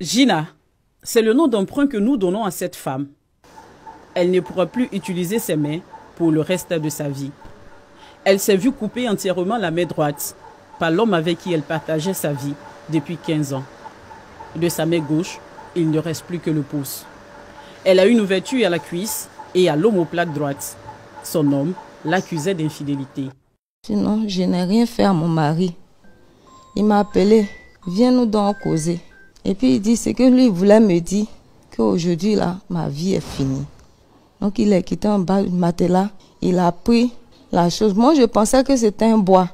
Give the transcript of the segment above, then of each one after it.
Gina, c'est le nom d'emprunt que nous donnons à cette femme. Elle ne pourra plus utiliser ses mains pour le reste de sa vie. Elle s'est vue couper entièrement la main droite par l'homme avec qui elle partageait sa vie depuis 15 ans. De sa main gauche, il ne reste plus que le pouce. Elle a une ouverture à la cuisse et à l'omoplate droite. Son homme l'accusait d'infidélité. Sinon, je n'ai rien fait à mon mari. Il m'a appelé, viens nous donc causer. Et puis il dit, ce que lui voulait me dire, qu'aujourd'hui là, ma vie est finie. Donc il est quitté en bas du matelas, il a pris la chose. Moi je pensais que c'était un bois,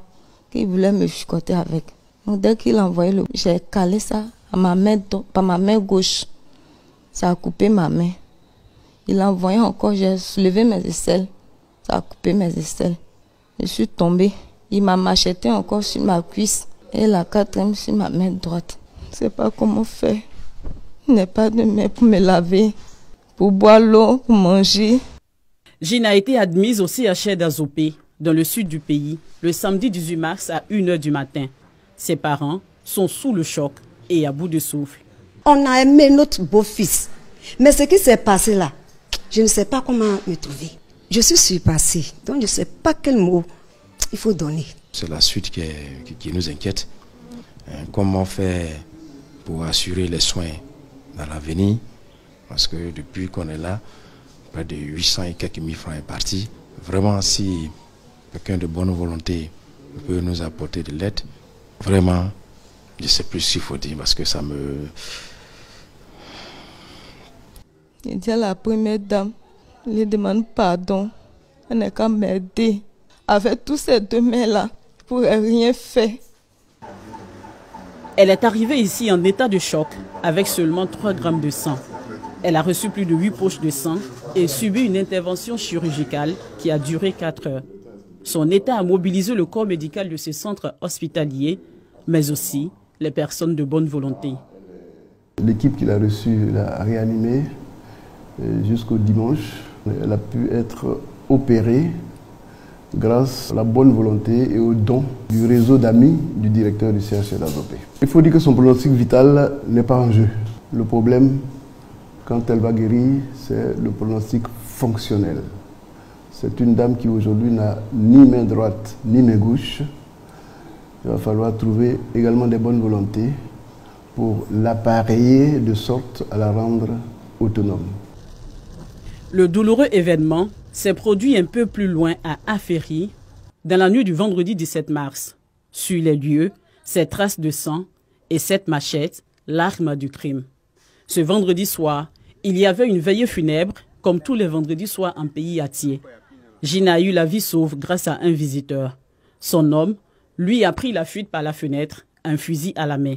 qu'il voulait me chicoter avec. Donc dès qu'il a envoyé le... j'ai calé ça à ma main, par ma main gauche. Ça a coupé ma main. Il a envoyé encore, j'ai soulevé mes aisselles. Ça a coupé mes aisselles. Je suis tombée. Il m'a macheté encore sur ma cuisse et la quatrième sur ma main droite. Je ne sais pas comment faire. Il n'y a pas de main pour me laver, pour boire l'eau, pour manger. Gina a été admise au CHR d'Azopé, dans le sud du pays, le samedi 18 mars à 1h du matin. Ses parents sont sous le choc et à bout de souffle. On a aimé notre beau-fils. Mais ce qui s'est passé là, je ne sais pas comment me trouver. Je suis surpassée, donc je ne sais pas quel mot il faut donner. C'est la suite qui nous inquiète. Comment faire pour assurer les soins dans l'avenir? Parce que depuis qu'on est là, près de 800 et quelques mille francs est parti. Vraiment, si quelqu'un de bonne volonté peut nous apporter de l'aide, vraiment, je ne sais plus ce qu'il faut dire parce que ça me... Il dit à la première dame, il lui demande pardon. Elle n'est qu'à m'aider. Avec tous ces deux mains-là, je ne pourrais rien faire. Elle est arrivée ici en état de choc avec seulement 3 grammes de sang. Elle a reçu plus de 8 poches de sang et subi une intervention chirurgicale qui a duré 4 heures. Son état a mobilisé le corps médical de ce centre hospitalier, mais aussi les personnes de bonne volonté. L'équipe qu'il a reçue l'a réanimée jusqu'au dimanche. Elle a pu être opérée grâce à la bonne volonté et au don du réseau d'amis du directeur du CHR d'Azopé. Il faut dire que son pronostic vital n'est pas en jeu. Le problème, quand elle va guérir, c'est le pronostic fonctionnel. C'est une dame qui aujourd'hui n'a ni main droite ni main gauche. Il va falloir trouver également des bonnes volontés pour l'appareiller de sorte à la rendre autonome. Le douloureux événement s'est produit un peu plus loin à Aféry, dans la nuit du vendredi 17 mars. Sur les lieux, ces traces de sang et cette machette, l'arme du crime. Ce vendredi soir, il y avait une veillée funèbre, comme tous les vendredis soirs en pays atier. Gina a eu la vie sauve grâce à un visiteur. Son homme, lui, a pris la fuite par la fenêtre, un fusil à la main.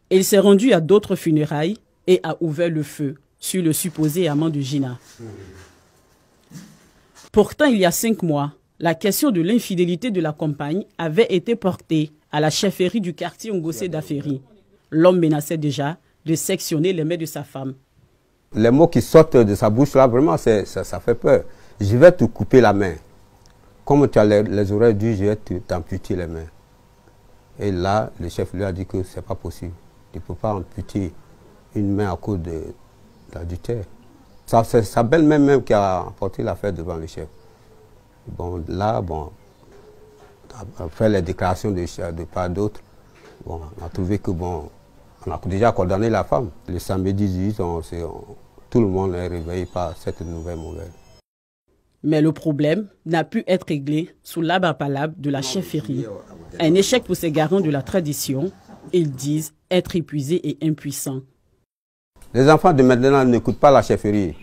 Il s'est rendu à d'autres funérailles et a ouvert le feu sur le supposé amant de Gina. Pourtant, il y a 5 mois, la question de l'infidélité de la compagne avait été portée à la chefferie du quartier Ngossé d'Aféry. L'homme menaçait déjà de sectionner les mains de sa femme. Les mots qui sortent de sa bouche là, vraiment, ça fait peur. Je vais te couper la main. Comme tu as les oreilles dures, je vais t'amputer les mains. Et là, le chef lui a dit que ce n'est pas possible. Tu ne peux pas amputer une main à cause de l'adultère. C'est sa belle-mère même qui a apporté l'affaire devant le chef. Bon, là, après les déclarations de part d'autres, on a trouvé que on a déjà condamné la femme. Le samedi 18, tout le monde est réveillé par cette nouvelle nouvelle. Mais le problème n'a pu être réglé sous l'abrapalable de la chefferie. Un échec pour ces garants de la tradition. Ils disent être épuisés et impuissants. Les enfants de maintenant n'écoutent pas la chefferie.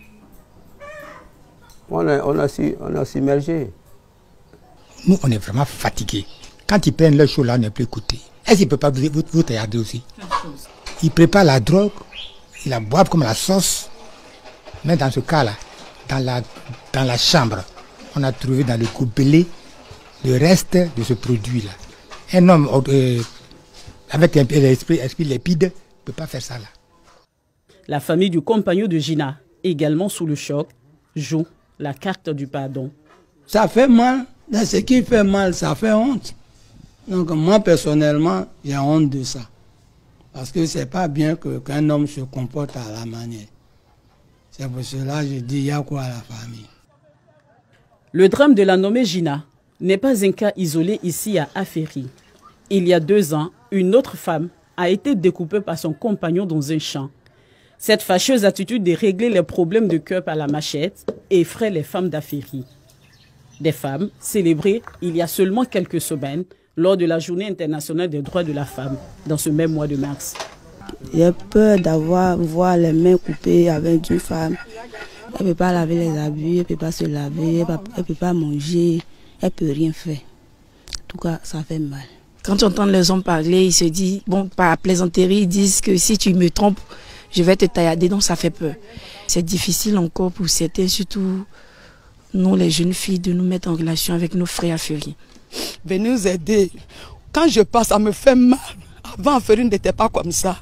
On a submergé. Nous, on est vraiment fatigués. Quand ils prennent leur show là, on n'est plus écouté. Est-ce qu'ils ne peuvent pas vous regarder aussi? Ils préparent la drogue, ils la boivent comme la sauce. Mais dans ce cas-là, dans la chambre, on a trouvé dans le gobelet le reste de ce produit-là. Un homme avec un esprit lépide ne peut pas faire ça là. La famille du compagnon de Gina, également sous le choc, joue la carte du pardon. Ça fait mal. Dans ce qui fait mal, ça fait honte. Donc moi, personnellement, j'ai honte de ça. Parce que c'est pas bien qu'un homme se comporte à la manière. C'est pour cela que je dis, il y a quoi à la famille. Le drame de la nommée Gina n'est pas un cas isolé ici à Aféry. Il y a 2 ans, une autre femme a été découpée par son compagnon dans un champ. Cette fâcheuse attitude de régler les problèmes de cœur par la machette effraie les femmes d'Aféry. Des femmes célébrées il y a seulement quelques semaines lors de la Journée internationale des droits de la femme, dans ce même mois de mars. J'ai peur voir les mains coupées avec une femme. Elle ne peut pas laver les habits, elle ne peut pas se laver, elle ne peut pas manger, elle ne peut rien faire. En tout cas, ça fait mal. Quand tu entends les hommes parler, ils se disent, bon, par plaisanterie, ils disent que si tu me trompes, je vais te taillader, donc ça fait peur. C'est difficile encore pour certains, surtout nous les jeunes filles, de nous mettre en relation avec nos frères Aféry. Venez nous aider. Quand je passe, ça me fait mal. Avant, Aféry n'était pas comme ça.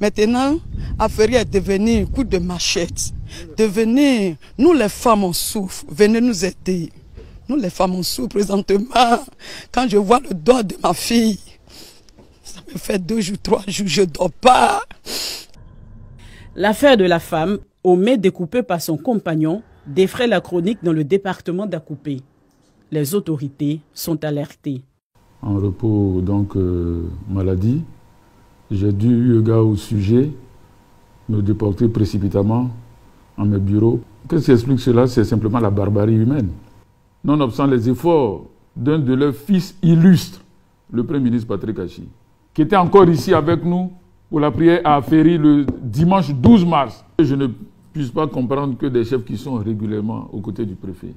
Maintenant, Aféry est devenu coup de machette. Devenez, nous les femmes, on souffre. Venez nous aider. Nous les femmes, on souffre présentement. Quand je vois le doigt de ma fille, ça me fait 2 jours, 3 jours, je ne dors pas. L'affaire de la femme, aux mains découpées par son compagnon, défraie la chronique dans le département d'Akoupé. Les autorités sont alertées. En repos, donc, maladie, j'ai dû, eu égard au sujet, me déporter précipitamment en mes bureaux. Qu'est-ce qui explique cela? C'est simplement la barbarie humaine. Nonobstant les efforts d'un de leurs fils illustres, le Premier ministre Patrick Achi, qui était encore ici avec nous pour la prière à Aféry le dimanche 12 mars. Je ne puisse pas comprendre que des chefs qui sont régulièrement aux côtés du préfet,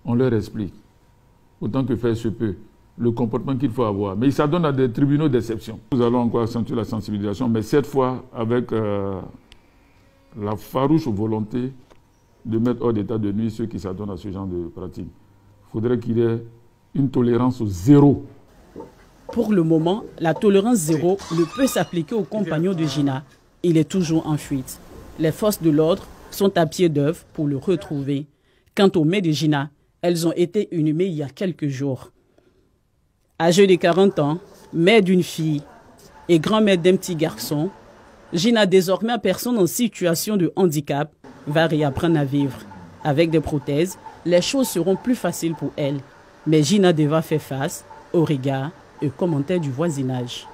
on leur explique, autant que faire se peut, le comportement qu'il faut avoir. Mais ils s'adonnent à des tribunaux d'exception. Nous allons encore accentuer la sensibilisation, mais cette fois avec la farouche volonté de mettre hors d'état de nuire ceux qui s'adonnent à ce genre de pratique. Il faudrait qu'il y ait une tolérance zéro. Pour le moment, la tolérance zéro ne peut s'appliquer aux compagnons de Gina. Il est toujours en fuite. Les forces de l'ordre sont à pied d'œuvre pour le retrouver. Quant aux mains de Gina, elles ont été inhumées il y a quelques jours. Âgée de 40 ans, mère d'une fille et grand-mère d'un petit garçon, Gina, désormais personne en situation de handicap, va réapprendre à vivre. Avec des prothèses, les choses seront plus faciles pour elle. Mais Gina devra faire face au regard et aux commentaires du voisinage.